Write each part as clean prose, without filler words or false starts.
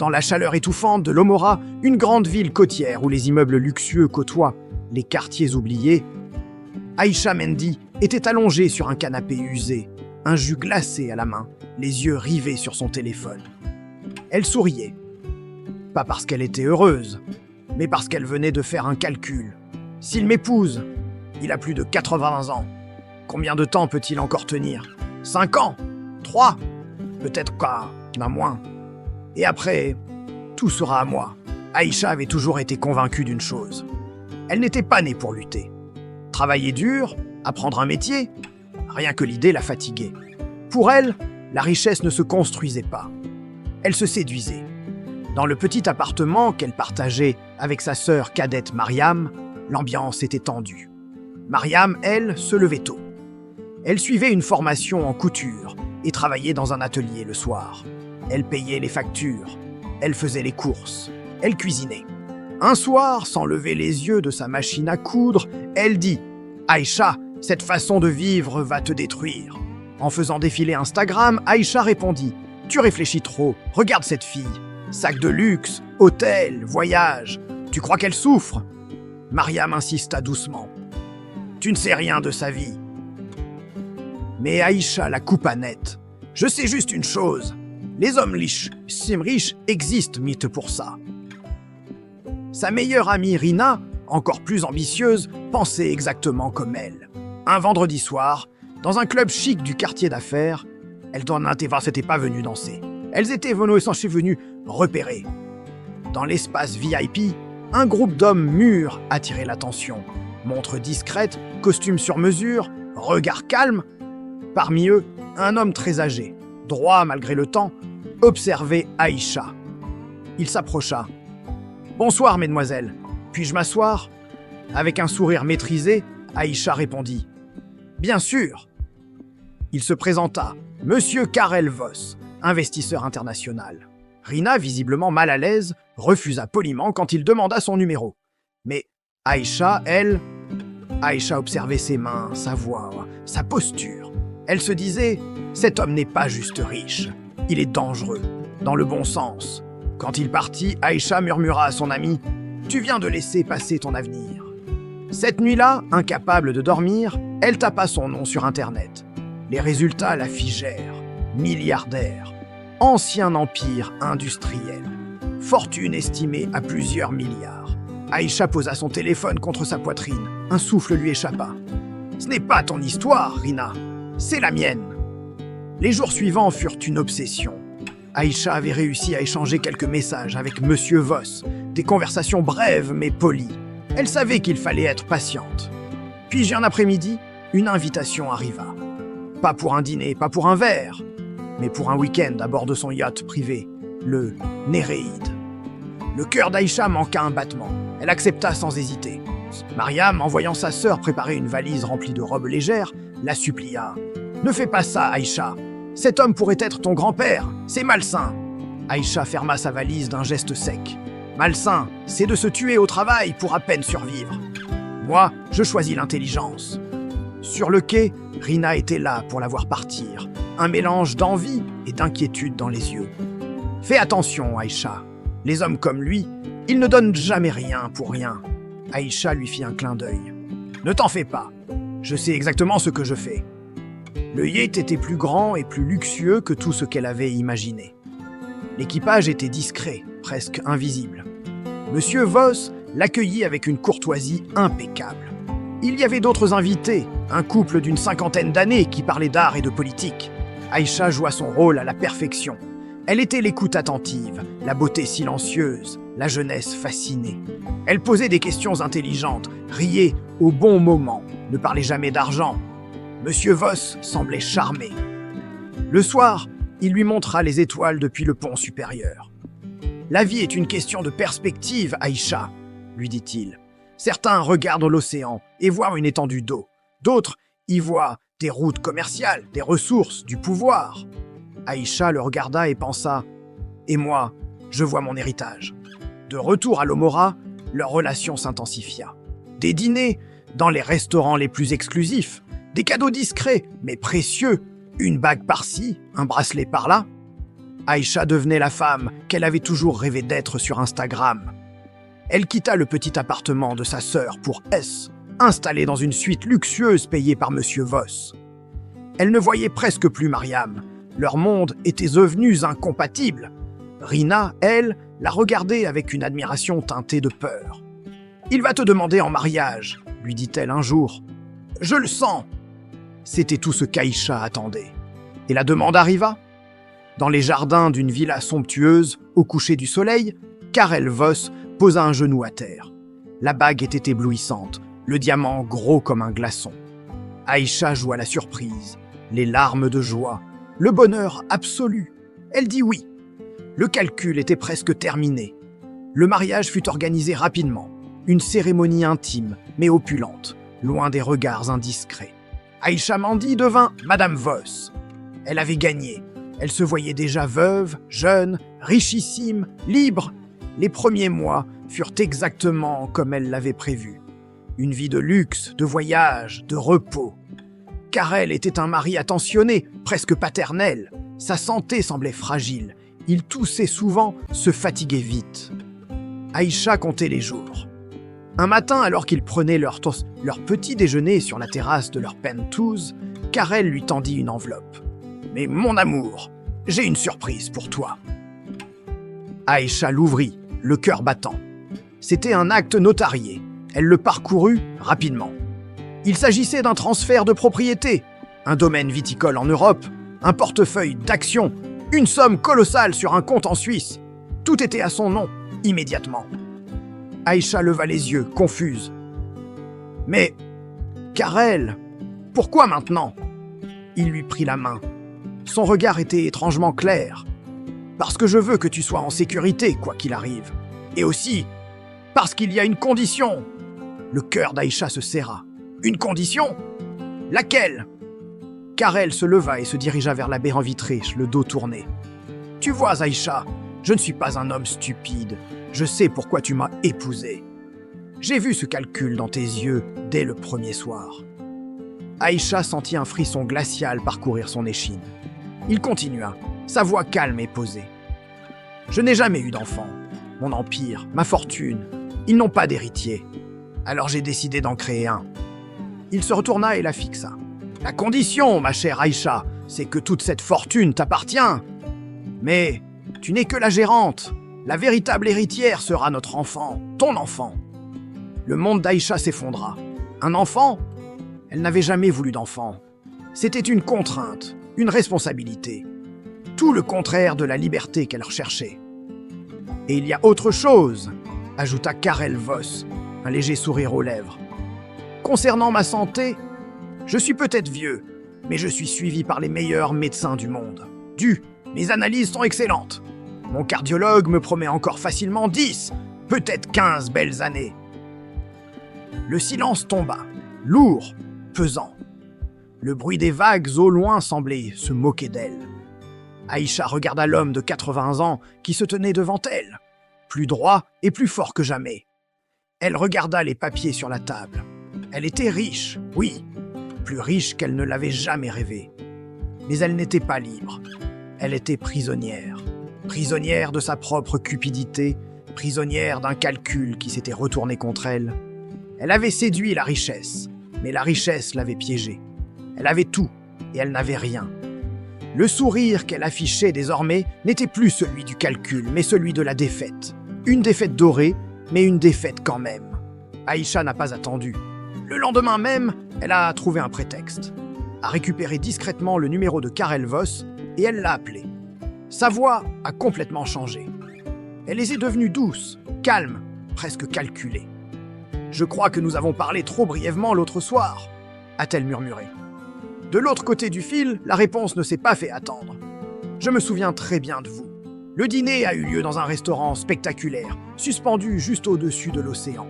Dans la chaleur étouffante de l'Omora, une grande ville côtière où les immeubles luxueux côtoient les quartiers oubliés, Aïcha Mendy était allongée sur un canapé usé, un jus glacé à la main, les yeux rivés sur son téléphone. Elle souriait. Pas parce qu'elle était heureuse, mais parce qu'elle venait de faire un calcul. S'il m'épouse, il a plus de 80 ans. Combien de temps peut-il encore tenir? 5 ans? 3? Peut-être qu'à moins. Et après, tout sera à moi. Aïcha avait toujours été convaincue d'une chose. Elle n'était pas née pour lutter. Travailler dur, apprendre un métier, rien que l'idée la fatiguait. Pour elle, la richesse ne se construisait pas. Elle se séduisait. Dans le petit appartement qu'elle partageait avec sa sœur cadette Mariam, l'ambiance était tendue. Mariam, elle, se levait tôt. Elle suivait une formation en couture et travaillait dans un atelier le soir. Elle payait les factures, elle faisait les courses, elle cuisinait. Un soir, sans lever les yeux de sa machine à coudre, elle dit « Aïcha, cette façon de vivre va te détruire. » En faisant défiler Instagram, Aïcha répondit « Tu réfléchis trop, regarde cette fille. Sac de luxe, hôtel, voyage. Tu crois qu'elle souffre ?» Mariam insista doucement. « Tu ne sais rien de sa vie. » Mais Aïcha la coupa net. « Je sais juste une chose. Les hommes riches existent mythe pour ça. » Sa meilleure amie Rina, encore plus ambitieuse, pensait exactement comme elle. Un vendredi soir, dans un club chic du quartier d'affaires, elles n'étaient pas venues danser. Elles étaient venues repérer. Dans l'espace VIP, un groupe d'hommes mûrs attirait l'attention. Montres discrètes, costumes sur mesure, regard calme. Parmi eux, un homme très âgé, droit malgré le temps, observait Aïcha. Il s'approcha. « Bonsoir, mesdemoiselles. Puis-je m'asseoir ?» Avec un sourire maîtrisé, Aïcha répondit. « Bien sûr !» Il se présenta, Monsieur Karel Voss, investisseur international. Rina, visiblement mal à l'aise, refusa poliment quand il demanda son numéro. Mais Aïcha, elle... Aïcha observait ses mains, sa voix, sa posture. Elle se disait, cet homme n'est pas juste riche, il est dangereux, dans le bon sens. Quand il partit, Aïcha murmura à son ami, tu viens de laisser passer ton avenir. Cette nuit-là, incapable de dormir, elle tapa son nom sur Internet. Les résultats la figèrent. Milliardaire, ancien empire industriel, fortune estimée à plusieurs milliards. Aïcha posa son téléphone contre sa poitrine. Un souffle lui échappa. « Ce n'est pas ton histoire, Rina, c'est la mienne. » Les jours suivants furent une obsession. Aïcha avait réussi à échanger quelques messages avec Monsieur Voss, des conversations brèves mais polies. Elle savait qu'il fallait être patiente. Puis un après-midi, une invitation arriva. Pas pour un dîner, pas pour un verre, mais pour un week-end à bord de son yacht privé, le Néréide. Le cœur d'Aïcha manqua un battement. Elle accepta sans hésiter. Mariam, en voyant sa sœur préparer une valise remplie de robes légères, la supplia. « Ne fais pas ça, Aïcha. Cet homme pourrait être ton grand-père. C'est malsain. » Aïcha ferma sa valise d'un geste sec. « Malsain, c'est de se tuer au travail pour à peine survivre. Moi, je choisis l'intelligence. » Sur le quai, Rina était là pour la voir partir. Un mélange d'envie et d'inquiétude dans les yeux. « Fais attention, Aïcha. Les hommes comme lui, ils ne donnent jamais rien pour rien. » Aïcha lui fit un clin d'œil. « Ne t'en fais pas. Je sais exactement ce que je fais. » Le yacht était plus grand et plus luxueux que tout ce qu'elle avait imaginé. L'équipage était discret, presque invisible. Monsieur Voss l'accueillit avec une courtoisie impeccable. Il y avait d'autres invités, un couple d'une 50aine d'années qui parlait d'art et de politique. Aïcha joua son rôle à la perfection. Elle était l'écoute attentive, la beauté silencieuse, la jeunesse fascinée. Elle posait des questions intelligentes, riait au bon moment, ne parlait jamais d'argent. Monsieur Voss semblait charmé. Le soir, il lui montra les étoiles depuis le pont supérieur. « La vie est une question de perspective, Aïcha, » lui dit-il. Certains regardent l'océan et voient une étendue d'eau. D'autres y voient des routes commerciales, des ressources, du pouvoir. Aïcha le regarda et pensa « Et moi, je vois mon héritage. » De retour à l'Omora, leur relation s'intensifia. Des dîners dans les restaurants les plus exclusifs, des cadeaux discrets mais précieux, une bague par-ci, un bracelet par-là. Aïcha devenait la femme qu'elle avait toujours rêvé d'être sur Instagram. Elle quitta le petit appartement de sa sœur pour installée dans une suite luxueuse payée par Monsieur Voss. Elle ne voyait presque plus Mariam. Leurs mondes étaient devenus incompatibles. Rina, elle, la regardait avec une admiration teintée de peur. « Il va te demander en mariage », lui dit-elle un jour. « Je le sens !» C'était tout ce qu'Aïcha attendait. Et la demande arriva. Dans les jardins d'une villa somptueuse, au coucher du soleil, Karel Voss posa un genou à terre. La bague était éblouissante, le diamant gros comme un glaçon. Aïcha joua la surprise, les larmes de joie, le bonheur absolu. Elle dit oui. Le calcul était presque terminé. Le mariage fut organisé rapidement. Une cérémonie intime, mais opulente, loin des regards indiscrets. Aïcha Mendy devint Madame Voss. Elle avait gagné. Elle se voyait déjà veuve, jeune, richissime, libre. Les premiers mois furent exactement comme elle l'avait prévu. Une vie de luxe, de voyage, de repos. Karel était un mari attentionné, presque paternel. Sa santé semblait fragile. Il toussait souvent, se fatiguait vite. Aïcha comptait les jours. Un matin, alors qu'ils prenaient leur petit déjeuner sur la terrasse de leur penthouse, Karel lui tendit une enveloppe. « Mais mon amour, j'ai une surprise pour toi. » Aïcha l'ouvrit, le cœur battant. C'était un acte notarié. Elle le parcourut rapidement. Il s'agissait d'un transfert de propriété, un domaine viticole en Europe, un portefeuille d'actions, une somme colossale sur un compte en Suisse. Tout était à son nom, immédiatement. Aïcha leva les yeux, confuse. « Mais, Karel, pourquoi maintenant ?» Il lui prit la main. Son regard était étrangement clair. « Parce que je veux que tu sois en sécurité, quoi qu'il arrive. Et aussi, parce qu'il y a une condition. » Le cœur d'Aïcha se serra. « Une condition ? Laquelle ?» Karel se leva et se dirigea vers la baie en vitrée, le dos tourné. « Tu vois, Aïcha, je ne suis pas un homme stupide. Je sais pourquoi tu m'as épousé. J'ai vu ce calcul dans tes yeux dès le premier soir. » Aïcha sentit un frisson glacial parcourir son échine. Il continua, sa voix calme et posée. « Je n'ai jamais eu d'enfant. Mon empire, ma fortune, ils n'ont pas d'héritier. Alors j'ai décidé d'en créer un. » Il se retourna et la fixa. « La condition, ma chère Aïcha, c'est que toute cette fortune t'appartient. Mais tu n'es que la gérante. La véritable héritière sera notre enfant, ton enfant. » Le monde d'Aïcha s'effondra. Un enfant ? Elle n'avait jamais voulu d'enfant. C'était une contrainte, une responsabilité. Tout le contraire de la liberté qu'elle recherchait. « Et il y a autre chose », ajouta Karel Voss, un léger sourire aux lèvres. « Concernant ma santé, je suis peut-être vieux, mais je suis suivi par les meilleurs médecins du monde. Mes analyses sont excellentes. Mon cardiologue me promet encore facilement 10, peut-être 15 belles années. » Le silence tomba, lourd, pesant. Le bruit des vagues au loin semblait se moquer d'elle. Aïcha regarda l'homme de 80 ans qui se tenait devant elle, plus droit et plus fort que jamais. Elle regarda les papiers sur la table. Elle était riche, oui, plus riche qu'elle ne l'avait jamais rêvé. Mais elle n'était pas libre. Elle était prisonnière. Prisonnière de sa propre cupidité, prisonnière d'un calcul qui s'était retourné contre elle. Elle avait séduit la richesse, mais la richesse l'avait piégée. Elle avait tout, et elle n'avait rien. Le sourire qu'elle affichait désormais n'était plus celui du calcul, mais celui de la défaite. Une défaite dorée, mais une défaite quand même. Aïcha n'a pas attendu. Le lendemain même, elle a trouvé un prétexte. A récupéré discrètement le numéro de Karel Voss, et elle l'a appelé. Sa voix a complètement changé. Elle est devenue douce, calme, presque calculée. « Je crois que nous avons parlé trop brièvement l'autre soir », a-t-elle murmuré. De l'autre côté du fil, la réponse ne s'est pas fait attendre. « Je me souviens très bien de vous. Le dîner a eu lieu dans un restaurant spectaculaire, suspendu juste au-dessus de l'océan.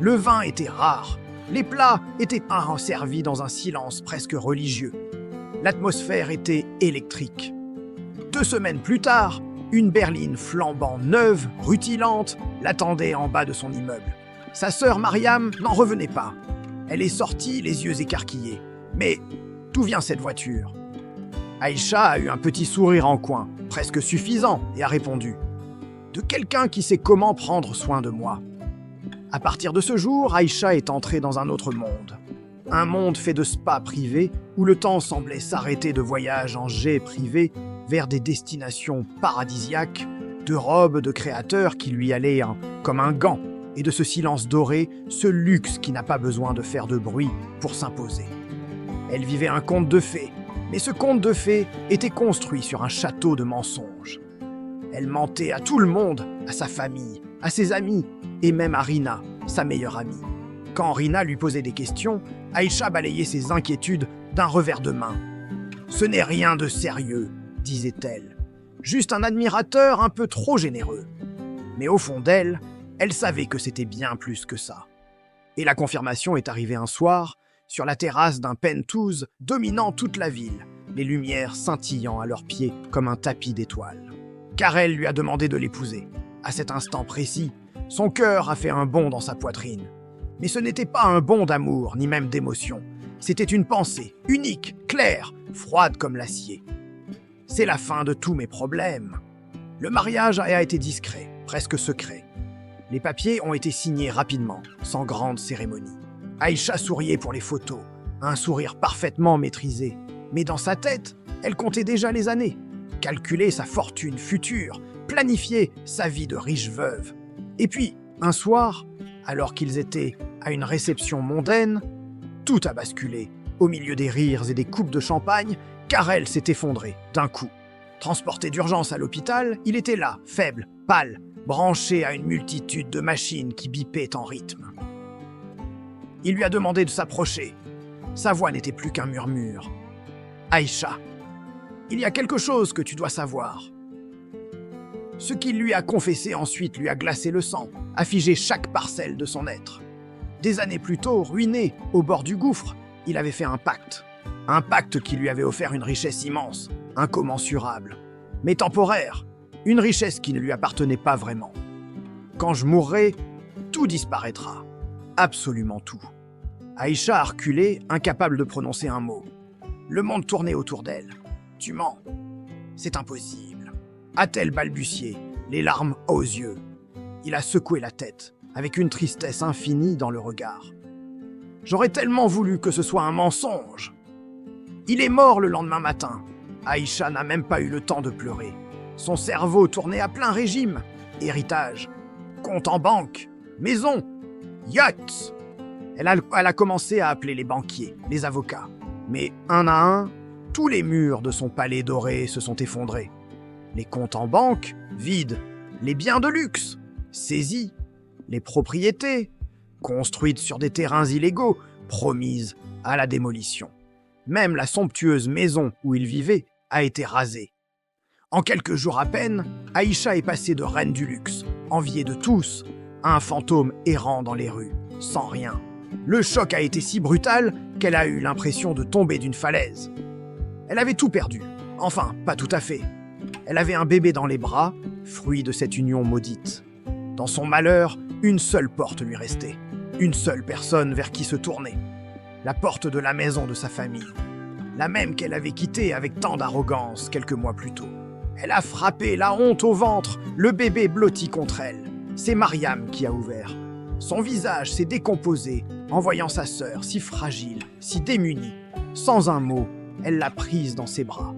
Le vin était rare, les plats étaient servis dans un silence presque religieux. L'atmosphère était électrique. 2 semaines plus tard, une berline flambant neuve, rutilante, l'attendait en bas de son immeuble. Sa sœur Mariam n'en revenait pas. Elle est sortie, les yeux écarquillés. « Mais d'où vient cette voiture ?» Aïcha a eu un petit sourire en coin, presque suffisant, et a répondu « De quelqu'un qui sait comment prendre soin de moi ». À partir de ce jour, Aïcha est entrée dans un autre monde. Un monde fait de spas privés où le temps semblait s'arrêter de voyages en jet privés vers des destinations paradisiaques, de robes de créateurs qui lui allaient comme un gant, et de ce silence doré, ce luxe qui n'a pas besoin de faire de bruit pour s'imposer. Elle vivait un conte de fées, mais ce conte de fées était construit sur un château de mensonges. Elle mentait à tout le monde, à sa famille, à ses amis, et même à Rina, sa meilleure amie. Quand Rina lui posait des questions, Aïcha balayait ses inquiétudes d'un revers de main. « Ce n'est rien de sérieux », disait-elle. « Juste un admirateur un peu trop généreux. » Mais au fond d'elle, elle savait que c'était bien plus que ça. Et la confirmation est arrivée un soir, sur la terrasse d'un penthouse dominant toute la ville, les lumières scintillant à leurs pieds comme un tapis d'étoiles. Karel lui a demandé de l'épouser. À cet instant précis, son cœur a fait un bond dans sa poitrine. Mais ce n'était pas un bond d'amour, ni même d'émotion. C'était une pensée, unique, claire, froide comme l'acier. C'est la fin de tous mes problèmes. Le mariage a été discret, presque secret. Les papiers ont été signés rapidement, sans grande cérémonie. Aïcha souriait pour les photos, un sourire parfaitement maîtrisé. Mais dans sa tête, elle comptait déjà les années. Calculer sa fortune future, planifier sa vie de riche veuve. Et puis, un soir, alors qu'ils étaient à une réception mondaine, tout a basculé. Au milieu des rires et des coupes de champagne, Karel s'est effondré d'un coup. Transporté d'urgence à l'hôpital, il était là, faible, pâle, branché à une multitude de machines qui bipaient en rythme. Il lui a demandé de s'approcher. Sa voix n'était plus qu'un murmure. « Aïcha, il y a quelque chose que tu dois savoir. » Ce qu'il lui a confessé ensuite lui a glacé le sang, a figé chaque parcelle de son être. Des années plus tôt, ruiné, au bord du gouffre, il avait fait un pacte. Un pacte qui lui avait offert une richesse immense, incommensurable, mais temporaire, une richesse qui ne lui appartenait pas vraiment. Quand je mourrai, tout disparaîtra. Absolument tout. Aïcha a reculé, incapable de prononcer un mot. Le monde tournait autour d'elle. « Tu mens. C'est impossible. » A-t-elle balbutié, les larmes aux yeux. Il a secoué la tête, avec une tristesse infinie dans le regard. « J'aurais tellement voulu que ce soit un mensonge. » Il est mort le lendemain matin. Aïcha n'a même pas eu le temps de pleurer. Son cerveau tournait à plein régime. Héritage, compte en banque, maison, yacht. Elle a commencé à appeler les banquiers, les avocats. Mais un à un, tous les murs de son palais doré se sont effondrés. Les comptes en banque, vides. Les biens de luxe, saisis. Les propriétés, construites sur des terrains illégaux, promises à la démolition. Même la somptueuse maison où il vivait a été rasée. En quelques jours à peine, Aïcha est passée de reine du luxe, enviée de tous, à un fantôme errant dans les rues, sans rien. Le choc a été si brutal qu'elle a eu l'impression de tomber d'une falaise. Elle avait tout perdu. Enfin, pas tout à fait. Elle avait un bébé dans les bras, fruit de cette union maudite. Dans son malheur, une seule porte lui restait. Une seule personne vers qui se tourner. La porte de la maison de sa famille. La même qu'elle avait quittée avec tant d'arrogance quelques mois plus tôt. Elle a frappé, la honte au ventre, le bébé blotti contre elle. C'est Mariam qui a ouvert. Son visage s'est décomposé en voyant sa sœur si fragile, si démunie. Sans un mot, elle l'a prise dans ses bras.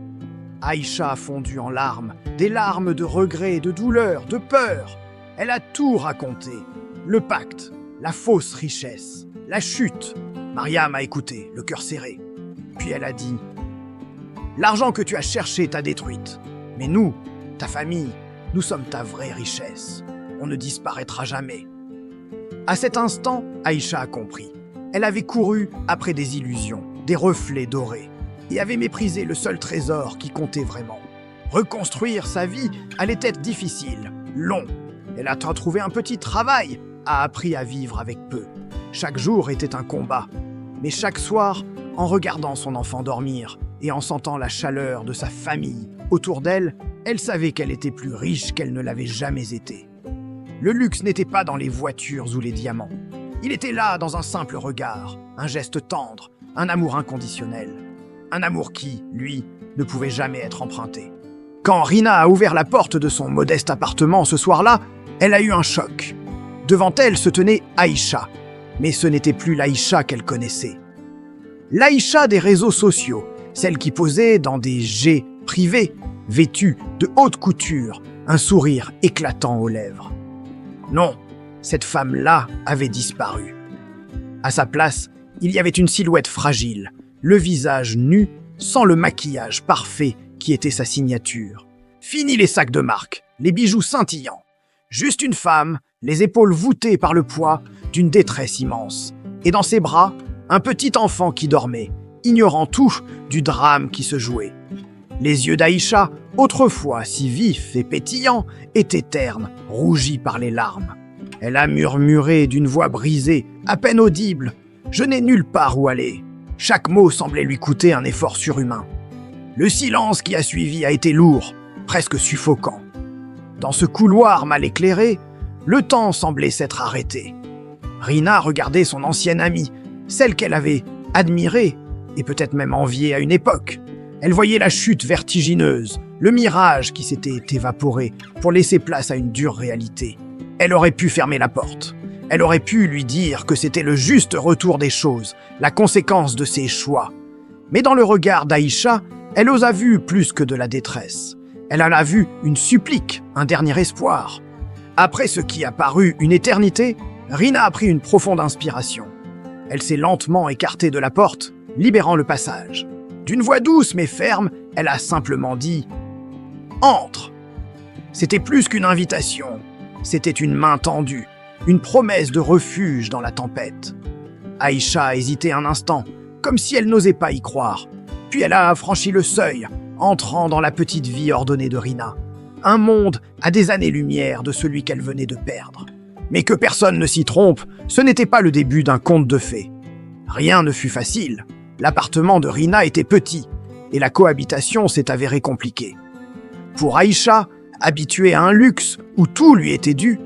Aïcha a fondu en larmes, des larmes de regret, de douleur, de peur. Elle a tout raconté. Le pacte, la fausse richesse, la chute. Mariam a écouté, le cœur serré. Puis elle a dit « L'argent que tu as cherché t'a détruite. Mais nous, ta famille, nous sommes ta vraie richesse. On ne disparaîtra jamais. » À cet instant, Aïcha a compris. Elle avait couru après des illusions, des reflets dorés, et avait méprisé le seul trésor qui comptait vraiment. Reconstruire sa vie allait être difficile, long. Elle a trouvé un petit travail, a appris à vivre avec peu. Chaque jour était un combat. Mais chaque soir, en regardant son enfant dormir et en sentant la chaleur de sa famille autour d'elle, elle savait qu'elle était plus riche qu'elle ne l'avait jamais été. Le luxe n'était pas dans les voitures ou les diamants. Il était là dans un simple regard, un geste tendre, un amour inconditionnel. Un amour qui, lui, ne pouvait jamais être emprunté. Quand Rina a ouvert la porte de son modeste appartement ce soir-là, elle a eu un choc. Devant elle se tenait Aïcha, mais ce n'était plus l'Aïcha qu'elle connaissait. L'Aïcha des réseaux sociaux, celle qui posait dans des jets privés, vêtue de haute couture, un sourire éclatant aux lèvres. Non, cette femme-là avait disparu. À sa place, il y avait une silhouette fragile, le visage nu, sans le maquillage parfait qui était sa signature. Fini les sacs de marque, les bijoux scintillants. Juste une femme, les épaules voûtées par le poids d'une détresse immense. Et dans ses bras, un petit enfant qui dormait, ignorant tout du drame qui se jouait. Les yeux d'Aïcha, autrefois si vifs et pétillants, étaient ternes, rougis par les larmes. Elle a murmuré d'une voix brisée, à peine audible. « Je n'ai nulle part où aller ». Chaque mot semblait lui coûter un effort surhumain. Le silence qui a suivi a été lourd, presque suffocant. Dans ce couloir mal éclairé, le temps semblait s'être arrêté. Rina regardait son ancienne amie, celle qu'elle avait admirée et peut-être même enviée à une époque. Elle voyait la chute vertigineuse, le mirage qui s'était évaporé pour laisser place à une dure réalité. Elle aurait pu fermer la porte. Elle aurait pu lui dire que c'était le juste retour des choses, la conséquence de ses choix. Mais dans le regard d'Aïcha, elle osa vu plus que de la détresse. Elle en a vu une supplique, un dernier espoir. Après ce qui a paru une éternité, Rina a pris une profonde inspiration. Elle s'est lentement écartée de la porte, libérant le passage. D'une voix douce mais ferme, elle a simplement dit « Entre !» C'était plus qu'une invitation, c'était une main tendue, une promesse de refuge dans la tempête. Aïcha a hésité un instant, comme si elle n'osait pas y croire. Puis elle a franchi le seuil, entrant dans la petite vie ordonnée de Rina. Un monde à des années-lumière de celui qu'elle venait de perdre. Mais que personne ne s'y trompe, ce n'était pas le début d'un conte de fées. Rien ne fut facile. L'appartement de Rina était petit, et la cohabitation s'est avérée compliquée. Pour Aïcha, habituée à un luxe où tout lui était dû,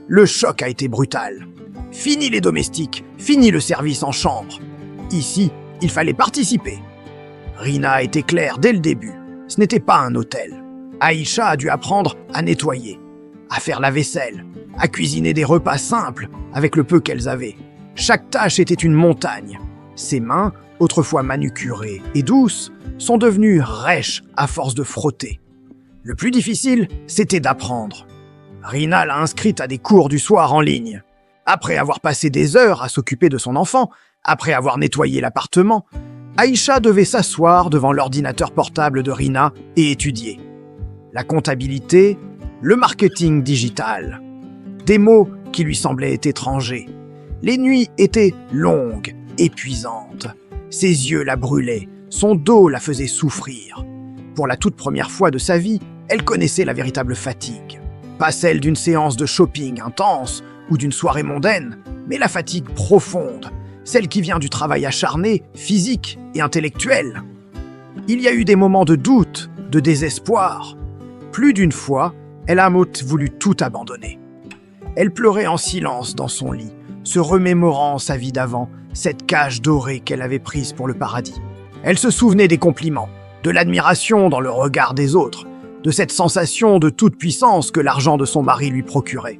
le choc a été brutal. Fini les domestiques, fini le service en chambre. Ici, il fallait participer. Rina a été claire dès le début. Ce n'était pas un hôtel. Aïcha a dû apprendre à nettoyer, à faire la vaisselle, à cuisiner des repas simples avec le peu qu'elles avaient. Chaque tâche était une montagne. Ses mains, autrefois manucurées et douces, sont devenues rêches à force de frotter. Le plus difficile, c'était d'apprendre. Rina l'a inscrite à des cours du soir en ligne. Après avoir passé des heures à s'occuper de son enfant, après avoir nettoyé l'appartement, Aïcha devait s'asseoir devant l'ordinateur portable de Rina et étudier. La comptabilité, le marketing digital. Des mots qui lui semblaient étrangers. Les nuits étaient longues, épuisantes. Ses yeux la brûlaient, son dos la faisait souffrir. Pour la toute première fois de sa vie, elle connaissait la véritable fatigue. Pas celle d'une séance de shopping intense ou d'une soirée mondaine, mais la fatigue profonde, celle qui vient du travail acharné, physique et intellectuel. Il y a eu des moments de doute, de désespoir. Plus d'une fois, elle a voulu tout abandonner. Elle pleurait en silence dans son lit, se remémorant sa vie d'avant, cette cage dorée qu'elle avait prise pour le paradis. Elle se souvenait des compliments, de l'admiration dans le regard des autres, de cette sensation de toute puissance que l'argent de son mari lui procurait.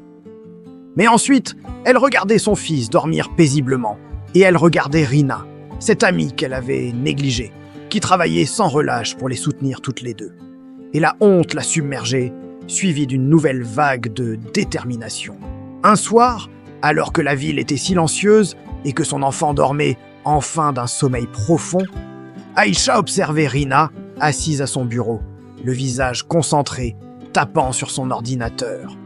Mais ensuite, elle regardait son fils dormir paisiblement, et elle regardait Rina, cette amie qu'elle avait négligée, qui travaillait sans relâche pour les soutenir toutes les deux. Et la honte la submergeait, suivie d'une nouvelle vague de détermination. Un soir, alors que la ville était silencieuse et que son enfant dormait enfin d'un sommeil profond, Aïcha observait Rina, assise à son bureau, le visage concentré, tapant sur son ordinateur.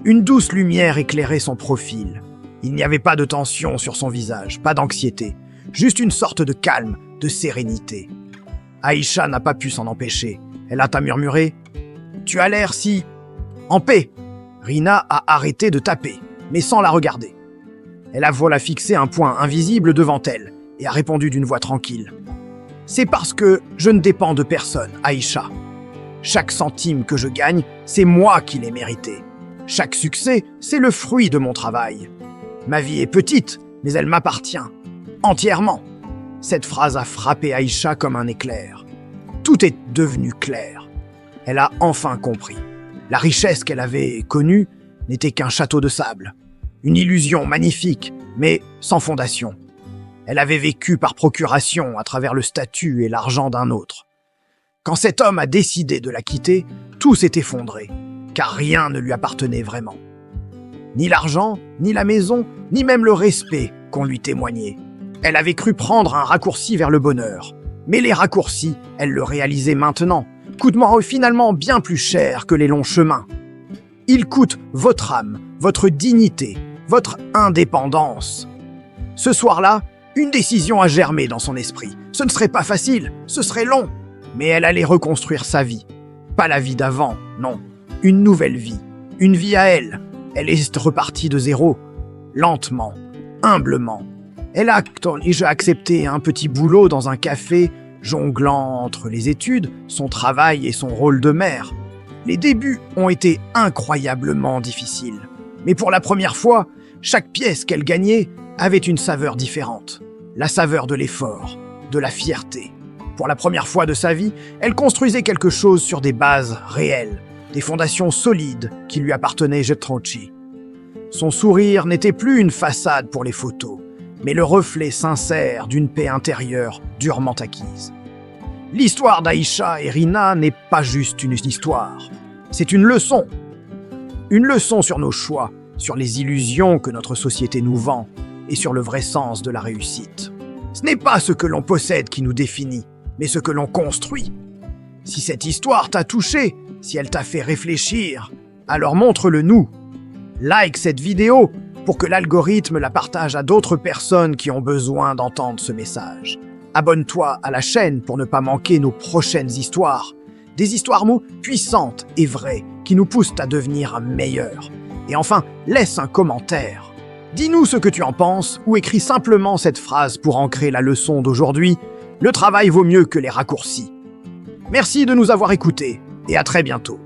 Une douce lumière éclairait son profil. Il n'y avait pas de tension sur son visage, pas d'anxiété, juste une sorte de calme, de sérénité. Aïcha n'a pas pu s'en empêcher. Elle a murmuré « Tu as l'air si... en paix !» Rina a arrêté de taper, mais sans la regarder. Elle a voilà fixé un point invisible devant elle et a répondu d'une voix tranquille. « C'est parce que je ne dépends de personne, Aïcha. Chaque centime que je gagne, c'est moi qui l'ai mérité. Chaque succès, c'est le fruit de mon travail. Ma vie est petite, mais elle m'appartient. Entièrement. Cette phrase a frappé Aïcha comme un éclair. Tout est devenu clair. Elle a enfin compris. La richesse qu'elle avait connue n'était qu'un château de sable. Une illusion magnifique, mais sans fondation. Elle avait vécu par procuration à travers le statut et l'argent d'un autre. Quand cet homme a décidé de la quitter, tout s'est effondré, car rien ne lui appartenait vraiment. Ni l'argent, ni la maison, ni même le respect qu'on lui témoignait. Elle avait cru prendre un raccourci vers le bonheur. Mais les raccourcis, elle le réalisait maintenant, coûtent finalement bien plus cher que les longs chemins. Ils coûtent votre âme, votre dignité, votre indépendance. Ce soir-là, une décision a germé dans son esprit. Ce ne serait pas facile, ce serait long, mais elle allait reconstruire sa vie. Pas la vie d'avant, non. Une nouvelle vie, une vie à elle. Elle est repartie de zéro, lentement, humblement. Elle a accepté un petit boulot dans un café, jonglant entre les études, son travail et son rôle de mère. Les débuts ont été incroyablement difficiles. Mais pour la première fois, chaque pièce qu'elle gagnait avait une saveur différente. La saveur de l'effort, de la fierté. Pour la première fois de sa vie, elle construisait quelque chose sur des bases réelles, des fondations solides qui lui appartenaient Jetronchi. Son sourire n'était plus une façade pour les photos, mais le reflet sincère d'une paix intérieure durement acquise. L'histoire d'Aïcha et Rina n'est pas juste une histoire, c'est une leçon. Une leçon sur nos choix, sur les illusions que notre société nous vend et sur le vrai sens de la réussite. Ce n'est pas ce que l'on possède qui nous définit, mais ce que l'on construit. Si cette histoire t'a touché, si elle t'a fait réfléchir, alors montre-le nous. Like cette vidéo pour que l'algorithme la partage à d'autres personnes qui ont besoin d'entendre ce message. Abonne-toi à la chaîne pour ne pas manquer nos prochaines histoires. Des histoires puissantes et vraies qui nous poussent à devenir meilleurs. Et enfin, laisse un commentaire. Dis-nous ce que tu en penses ou écris simplement cette phrase pour ancrer la leçon d'aujourd'hui. Le travail vaut mieux que les raccourcis. Merci de nous avoir écoutés et à très bientôt.